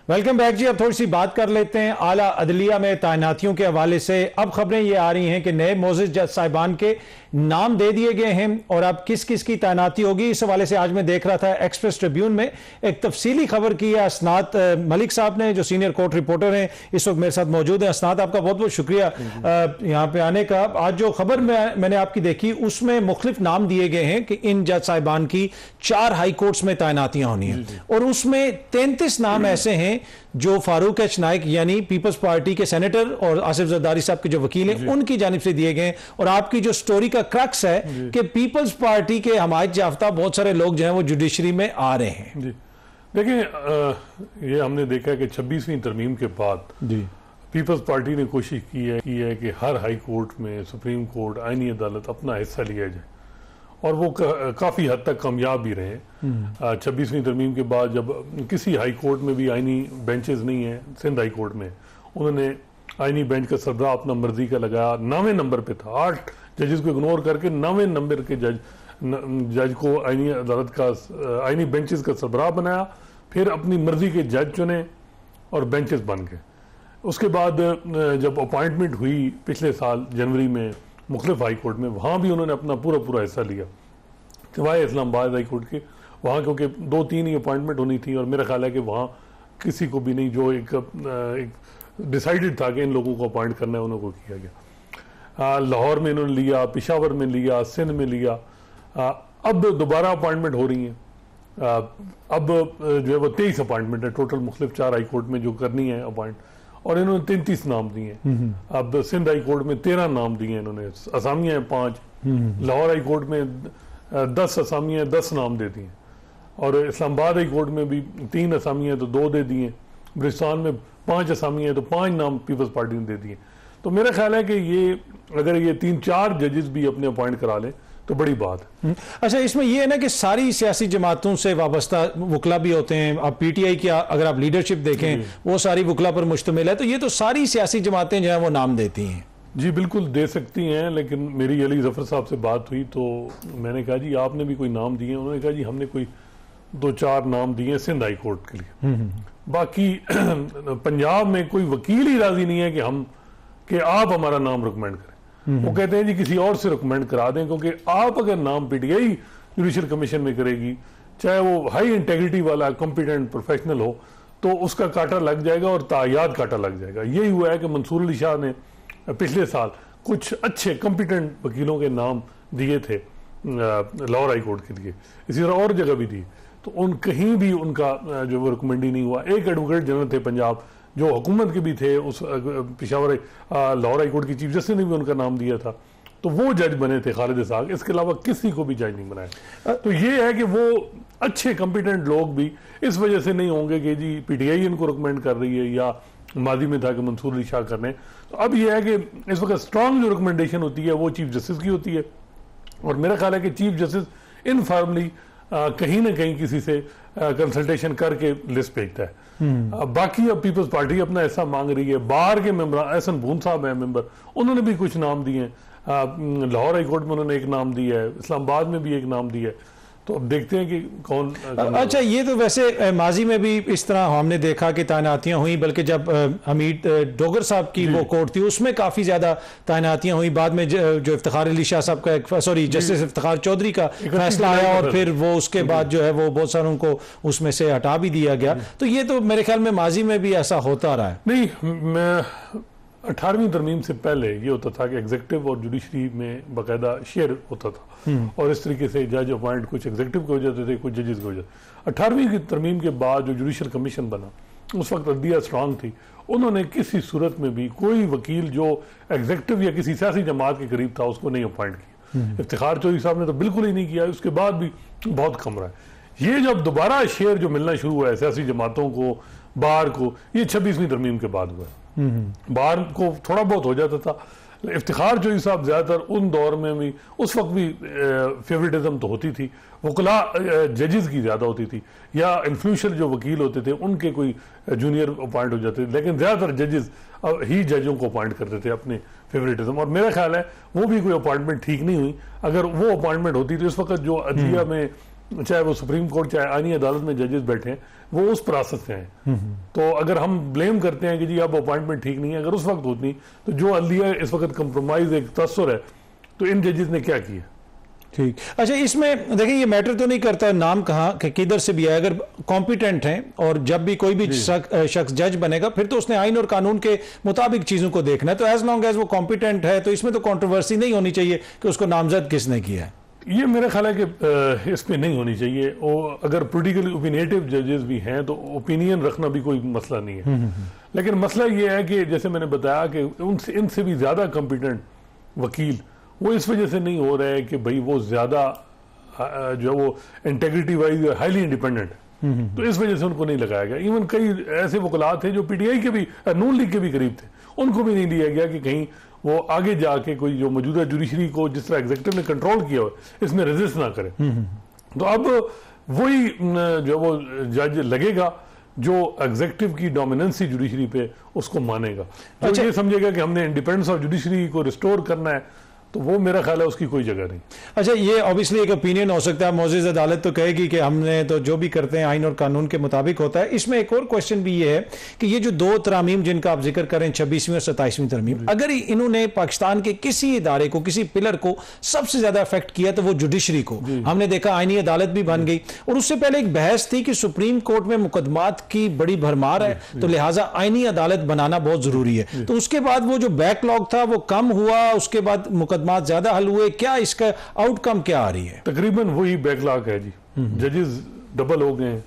वेलकम बैक जी। अब थोड़ी सी बात कर लेते हैं आला अदलिया में तैनातियों के हवाले से। अब खबरें ये आ रही हैं कि नए मोअज़्ज़िज़ जज साहिबान के नाम दे दिए गए हैं और अब किस किस की तैनाती होगी, इस हवाले से आज मैं देख रहा था एक्सप्रेस ट्रिब्यून में एक तफसीली खबर की है असनात मलिक साहब ने, जो सीनियर कोर्ट रिपोर्टर हैं, इस वक्त मेरे साथ मौजूद है। असनात, आपका बहुत बहुत शुक्रिया यहाँ पे आने का। आज जो खबर मैंने आपकी देखी उसमें मुख्तलिफ नाम दिए गए हैं कि इन जज साहिबान की 4 हाई कोर्ट्स में तैनातियां होनी है और उसमें 33 नाम ऐसे हैं जो फारूक एच नाइक यानी पीपल्स पार्टी के सेनेटर और आसिफ जरदारी साहब के जो वकील हैं उनकी जानिब से दिए गए। और आपकी जो स्टोरी का क्रक्स है कि पीपल्स पार्टी के हमायत याफ्ता बहुत सारे लोग जो हैं वो जुडिशरी में आ रहे हैं। जी देखिए, ये हमने देखा है कि 26वीं तरमीम के बाद पीपल्स पार्टी ने कोशिश की है कि हर हाई कोर्ट में, सुप्रीम कोर्ट, आईनी अदालत अपना हिस्सा लिया जाए और वो काफ़ी हद तक कामयाब भी रहे। 26वीं तरमीम के बाद जब किसी हाई कोर्ट में भी आईनी बेंचेस नहीं है, सिंध हाई कोर्ट में उन्होंने आईनी बेंच का सरबराह अपना मर्जी का लगाया, 9वें नंबर पे था, 8 जजेस को इग्नोर करके 9वें नंबर के जज को आईनी अदालत का, आईनी बेंचेस का सरबराह बनाया, फिर अपनी मर्जी के जज चुने और बेंचेस बन गए। उसके बाद जब अपॉइंटमेंट हुई पिछले साल जनवरी में मुख्तलिफ हाई कोर्ट में, वहाँ भी उन्होंने अपना पूरा हिस्सा लिया, सिवाय इस्लामाबाद हाई कोर्ट के। वहाँ क्योंकि 2-3 ही अपॉइंटमेंट होनी थी और मेरा ख्याल है कि वहाँ किसी को भी नहीं, जो एक डिसाइडेड था कि इन लोगों को अपॉइंट करना है, उनको किया गया। लाहौर में इन्होंने लिया, पेशावर में लिया, सिंध में लिया। अब दोबारा अपॉइंटमेंट हो रही हैं। अब जो है वो 23 अपॉइंटमेंट है टोटल मुख्तलिफ 4 हाई कोर्ट में जो करनी है अपॉइंट, और इन्होंने 33 नाम दिए हैं। अब सिंध हाई कोर्ट में 13 नाम दिए हैं इन्होंने, असामियाँ हैं 5। लाहौर हाई कोर्ट में 10 असामियाँ, 10 नाम दे दिए, और इस्लामाबाद हाई कोर्ट में भी 3 असामियाँ तो 2 दे दिए, बलूचिस्तान में 5 असामियाँ तो 5 नाम पीपल्स पार्टी ने दे दिए। तो मेरा ख्याल है कि ये अगर ये 3-4 जजेस भी अपने अपॉइंट करा लें तो बड़ी बात है। अच्छा, इसमें यह है ना कि सारी सियासी जमातों से वाबस्ता वकला भी होते हैं। अब पीटीआई की अगर आप लीडरशिप देखें वो सारी वकला पर मुश्तमिल है, तो ये तो सारी सियासी जमातें जो है वो नाम देती हैं। जी बिल्कुल दे सकती हैं, लेकिन मेरी अली जफर साहब से बात हुई तो मैंने कहा जी आपने भी कोई नाम दिए? उन्होंने कहा जी हमने कोई 2-4 नाम दिए सिंध हाई कोर्ट के लिए, बाकी पंजाब में कोई वकील ही राजी नहीं है कि आप हमारा नाम रिकमेंड करें। वो कहते हैं जी किसी और से रिकमेंड करा दें, क्योंकि आप अगर नाम पीटीआई जुडिशल कमीशन में करेगी, चाहे वो हाई इंटेग्रिटी वाला कॉम्पिटेंट प्रोफेशनल हो, तो उसका कांटा लग जाएगा और तायाद कांटा लग जाएगा। यही हुआ है कि मंसूर अली शाह ने पिछले साल कुछ अच्छे कॉम्पिटेंट वकीलों के नाम दिए थे लाहौर हाई कोर्ट के लिए, इसी तरह और जगह भी दी, तो कहीं भी उनका जो वो रिकमेंड ही नहीं हुआ। एक एडवोकेट जनरल थे पंजाब जो हुकूमत के भी थे, उस पेशावर लाहौर हाई कोर्ट की चीफ जस्टिस ने भी उनका नाम दिया था, तो वो जज बने थे खालिद इसहाक। इसके अलावा किसी को भी जज नहीं बनाया। तो ये है कि वो अच्छे कॉम्पिटेंट लोग भी इस वजह से नहीं होंगे कि जी पीटीआई इनको रिकमेंड कर रही है या मादी में था कि मंसूर अली शाह करने। तो अब यह है कि इस वक्त स्ट्रांग जो रिकमेंडेशन होती है वो चीफ जस्टिस की होती है, और मेरा ख्याल है कि चीफ जस्टिस इनफॉर्मली कहीं ना कहीं किसी से कंसल्टेशन करके लिस्ट भेजता है। बाकी अब पीपल्स पार्टी अपना हिस्सा मांग रही है। बाहर के मेंबर एहसन बून साहब हैं मेंबर, उन्होंने भी कुछ नाम दिए हैं। लाहौर हाई कोर्ट में उन्होंने एक नाम दिया है, इस्लामाबाद में भी एक नाम दिया है। तो अब देखते हैं कि कौन। अच्छा, ये तो वैसे माजी में भी इस तरह हमने देखा कि तैनातियां हुई, बल्कि जब हमीद डोगर साहब की वो कोर्ट थी उसमें काफी ज्यादा तैनातियां हुई। बाद में जो इफ्तिखार अली शाह साहब का जस्टिस इफ्तिखार चौधरी का फैसला आया और फिर वो उसके बाद जो है वो बहुत सारों को उसमें से हटा भी दिया गया। तो ये तो मेरे ख्याल में माजी में भी ऐसा होता रहा है। नहीं, मैं 18वीं तरमीम से पहले ये होता था कि एग्जीक्यूटिव और जुडिशरी में बाकायदा शेयर होता था और इस तरीके से जज अपॉइंट कुछ एग्जीक्यूटिव के हो जाते थे, कुछ जजेस के हो जाते। 18वीं की तरमीम के बाद जो जुडिशल कमीशन बना, उस वक्त अदलिया स्ट्रांग थी, उन्होंने किसी सूरत में भी कोई वकील जो एग्जीक्यूटिव या किसी सियासी जमात के करीब था उसको नहीं अपॉइंट किया। इफ्तिखार चौधरी साहब ने तो बिल्कुल ही नहीं किया, उसके बाद भी बहुत कम रहा है। ये जब दोबारा शेयर जो मिलना शुरू हुआ है सियासी जमातों को, बार को, ये 26वीं तरमीम के बाद हुआ है। बार को थोड़ा बहुत हो जाता था, इफ्तिखार चौधरी साहब ज्यादातर उन दौर में भी, उस वक्त भी फेवरेटिज्म तो होती थी, वकला जजेस की ज्यादा होती थी या इन्फ्लुएंशियल जो वकील होते थे उनके कोई जूनियर अपॉइंट हो जाते थे, लेकिन ज्यादातर जजेस ही जजों को अपॉइंट करते थे अपने फेवरेटिज्म। और मेरा ख्याल है वो भी कोई अपॉइंटमेंट ठीक नहीं हुई। अगर वो अपॉइंटमेंट होती तो इस वक्त जो अदलिया में, चाहे वो सुप्रीम कोर्ट चाहे आईनी अदालत में जजेस बैठे हैं, वो उस प्रोसेस से हैं। तो अगर हम ब्लेम करते हैं कि जी अब अपॉइंटमेंट ठीक नहीं है, अगर उस वक्त होती तो जो अदलिया इस वक्त कंप्रोमाइज एक तस्वर है, तो इन जजेस ने क्या किया। ठीक, अच्छा, इसमें देखिए ये मैटर तो नहीं करता नाम कहाँ किधर से भी है, अगर कॉम्पिटेंट हैं और जब भी कोई भी शख्स जज बनेगा फिर तो उसने आइन और कानून के मुताबिक चीजों को देखना है। तो एज लॉन्ग एज वो कॉम्पिटेंट है तो इसमें तो कंट्रोवर्सी नहीं होनी चाहिए कि उसको नामजद किसने किया है। ये मेरा ख्याल है कि इसमें नहीं होनी चाहिए। और अगर पोलिटिकली ओपिनिएटिव जजेस भी हैं तो ओपिनियन रखना भी कोई मसला नहीं है, लेकिन मसला ये है कि जैसे मैंने बताया कि उनसे इनसे भी ज्यादा कॉम्पिटेंट वकील वो इस वजह से नहीं हो रहे हैं कि भाई वो ज्यादा जो वो इंटेग्रिटी वाइज हाईली इंडिपेंडेंट, तो इस वजह से उनको नहीं लगाया गया। इवन कई ऐसे वकलात थे जो पीटीआई के भी, नून लीग के भी करीब थे, उनको भी नहीं लिया गया कि कहीं वो आगे जाके कोई जो मौजूदा जुडिशरी को जिस तरह एग्जीक्यूटिव ने कंट्रोल किया हो इसमें रेजिस्ट ना करे। तो अब वही जो वो जज लगेगा जो एग्जीक्यूटिव की डोमिनेंसी जुडिशरी पे उसको मानेगा, जो ये समझेगा कि हमने इंडिपेंडेंस ऑफ जुडिशरी को रिस्टोर करना है, तो वो मेरा ख्याल है उसकी कोई जगह नहीं। अच्छा, ये ऑब्वियसली एक ओपिनियन हो सकता है, मौजूद अदालत तो कहेगी कि हमने तो जो भी करते हैं आइन और कानून के मुताबिक होता है। इसमें एक और क्वेश्चन भी ये है कि ये जो दो तरामीम जिनका आप जिक्र करें 26वीं और 27वीं तरमीम, अगर इन्होंने पाकिस्तान के किसी इदारे को, किसी पिलर को सबसे ज्यादा अफेक्ट किया तो वो जुडिशरी को, हमने देखा आईनी अदालत भी बन गई। और उससे पहले एक बहस थी कि सुप्रीम कोर्ट में मुकदमात की बड़ी भरमार है तो लिहाजा आईनी अदालत बनाना बहुत जरूरी है। तो उसके बाद वो जो बैकलॉग था वो कम हुआ, उसके बाद मुकदमा ज्यादा हल हुए, क्या इसका आउटकम क्या आ रही है? तकरीबन वही बैकलॉग है जी। जजेस डबल हो गए,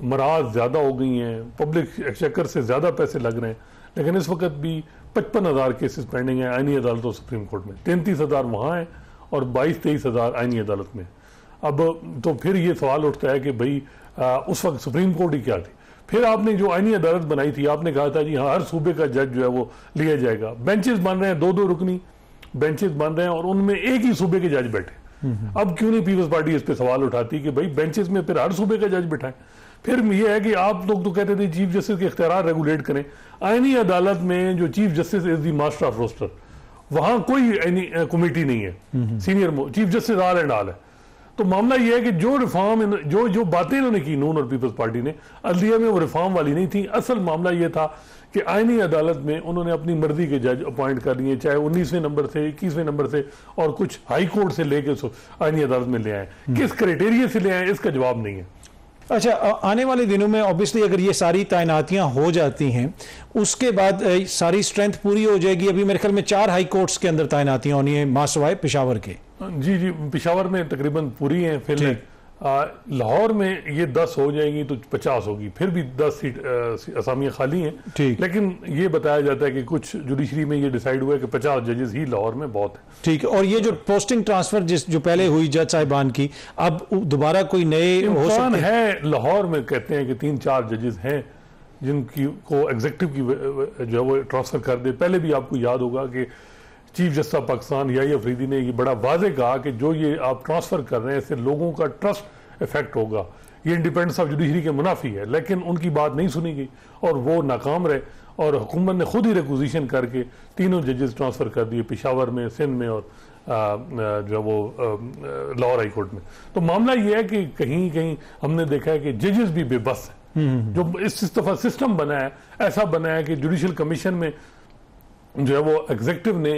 मराज ज्यादा हो गई हैं, पब्लिक एक्सचेकर से ज्यादा पैसे लग रहे हैं, लेकिन इस वक्त भी 55,000 केसेस पेंडिंग है आईनी अदालत और सुप्रीम कोर्ट में। 33,000 वहां है और 22-23,000 आईनी अदालत में। अब तो फिर ये सवाल उठता है कि भाई उस वक्त सुप्रीम कोर्ट ही क्या थी। फिर आपने जो आईनी अदालत बनाई थी, आपने कहा था जी हाँ हर सूबे का जज जो है वो लिया जाएगा। बेंचेस बन रहे हैं, 2-2 रुकनी बेंचेस बन रहे हैं और उनमें एक ही सूबे के जज बैठे। अब क्यों नहीं पीपल्स पार्टी इस पे सवाल उठाती कि भाई बेंचेस में फिर हर सूबे का जज बैठाएं। फिर ये है कि आप लोग तो कहते थे चीफ जस्टिस के इख्तियार रेगुलेट करें। आईनी अदालत में जो chief justice is the master of roster, वहां कोई कमेटी नहीं है, senior chief justice all and all है। तो मामला यह है कि जो रिफॉर्म जो बातें इन्होंने की नून और पीपल्स पार्टी ने, अदलिया में वो रिफॉर्म वाली नहीं थी। असल मामला यह था कि आईनी अदालत में उन्होंने अपनी मर्जी के जज अपॉइंट कर लिए, चाहे 19वें नंबर से, 21वें नंबर से, और कुछ हाई कोर्ट से लेकर आईनी अदालत में ले आए। किस क्राइटेरिया से ले आए इसका जवाब नहीं है। अच्छा, आने वाले दिनों में ऑब्वियसली अगर ये सारी तैनातियां हो जाती हैं उसके बाद सारी स्ट्रेंथ पूरी हो जाएगी। अभी मेरे ख्याल में 4 हाई कोर्ट्स के अंदर तैनातियां होनी है मासवाए पेशावर के। जी, पेशावर में तकरीबन पूरी हैं। फिर लाहौर में ये 10 हो जाएंगी तो 50 होगी, फिर भी 10 सीट असामियां खाली हैं। लेकिन ये बताया जाता है कि कुछ जुडिशरी में ये डिसाइड हुआ है कि 50 जजेस ही लाहौर में बहुत है। ठीक है, और ये जो पोस्टिंग ट्रांसफर जो पहले हुई जज साहिबान की, अब दोबारा कोई नए हो सकते हैं? लाहौर में कहते हैं कि 3-4 जजेस हैं जिनकी को एग्जीक्यूटिव की जो है वो ट्रांसफर कर दे। पहले भी आपको याद होगा कि चीफ जस्टिस ऑफ पाकिस्तान याही अफरीदी ने ये बड़ा वाजे कहा कि जो ये आप ट्रांसफर कर रहे हैं इससे लोगों का ट्रस्ट इफेक्ट होगा, ये इंडिपेंडेंस ऑफ जुडिशरी के मुनाफी है। लेकिन उनकी बात नहीं सुनी गई और वो नाकाम रहे और हुकूमत ने खुद ही रिक्विजिशन करके 3 जजेस ट्रांसफर कर दिए, पेशावर में, सिंध में और जो है वो लाहौर हाई कोर्ट में। तो मामला ये है कि कहीं कहीं हमने देखा है कि जजेस भी बेबस हैं। जो इस दफा सिस्टम बना है, ऐसा बना है कि जुडिशल कमीशन में जो है वो एग्जेक्टिव ने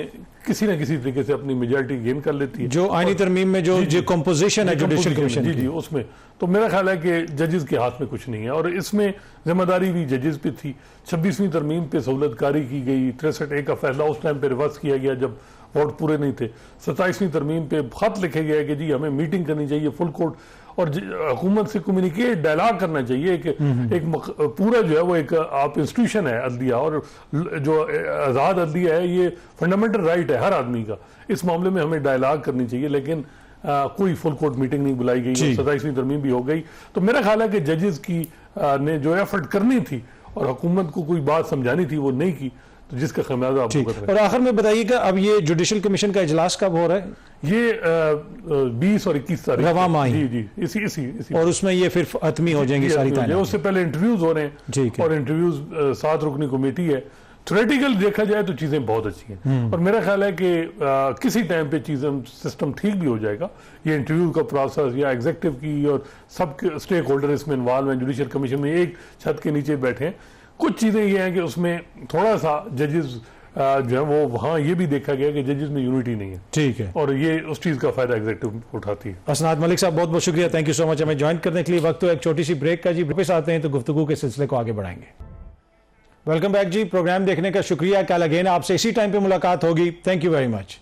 किसी न किसी तरीके से अपनी मेजॉरिटी गेन कर लेती है। जो आईनी तरमीम में जो कंपोजिशन है जुडिशल कमीशन जी उसमें तो मेरा ख्याल है कि जजेस के हाथ में कुछ नहीं है, और इसमें जिम्मेदारी भी जजेस पे थी। 26वीं तरमीम पे सहूलतकारी की गई, 63A का फैसला उस टाइम पे रिवर्स किया गया जब वोट पूरे नहीं थे। 27वीं तरमीम पे खत लिखे गया कि जी हमें मीटिंग करनी चाहिए फुल कोर्ट, और हुकूमत से कम्युनिकेट डायलॉग करना चाहिए कि एक पूरा जो है वो एक आप इंस्टीट्यूशन है अदलिया, और जो आज़ाद अदलिया है ये फंडामेंटल राइट है हर आदमी का, इस मामले में हमें डायलॉग करनी चाहिए। लेकिन कोई फुल कोर्ट मीटिंग नहीं बुलाई गई, 27वीं तरमीम भी हो गई। तो मेरा ख्याल है कि जजेस की ने जो एफर्ट करनी थी और हुकूमत को कोई बात समझानी थी वो नहीं की, तो जिसका खमियाजा आप भुगत रहे हैं। और आखिर में बताइएगा, अब ये जुडिशल कमीशन का इजलास कब हो रहा है? ये 20 और 21 तारीख रवा माह जी इसी और उसमें ये फिर हतमी हो जाएंगी सारी तारीखें। उससे पहले इंटरव्यूज हो रहे हैं, और इंटरव्यूज 7 रुकनी कमेटी है। थ्योरेटिकल देखा जाए तो चीजें बहुत अच्छी हैं, और मेरा ख्याल है कि किसी टाइम पे चीजें सिस्टम ठीक भी हो जाएगा। ये इंटरव्यू का प्रोसेस या एग्जेक्टिव की और सब स्टेक होल्डर इसमें इन्वॉल्व हैं, जुडिशल कमीशन में एक छत के नीचे बैठे हैं। कुछ चीजें ये हैं कि उसमें थोड़ा सा जजेस जो है वो वहाँ ये भी देखा गया कि जजेस में यूनिटी नहीं है। ठीक है, और ये उस चीज का फायदा एग्जेक्टिव उठाती है। असनाद मलिक साहब बहुत बहुत शुक्रिया, थैंक यू सो मच हमें ज्वाइन करने के लिए। वक्त तो एक छोटी सी ब्रेक का जी, वापस आते हैं तो गुफ्तगू के सिलसिले को आगे बढ़ाएंगे। वेलकम बैक जी, प्रोग्राम देखने का शुक्रिया। कल अगेन आपसे इसी टाइम पे मुलाकात होगी। Thank you very much.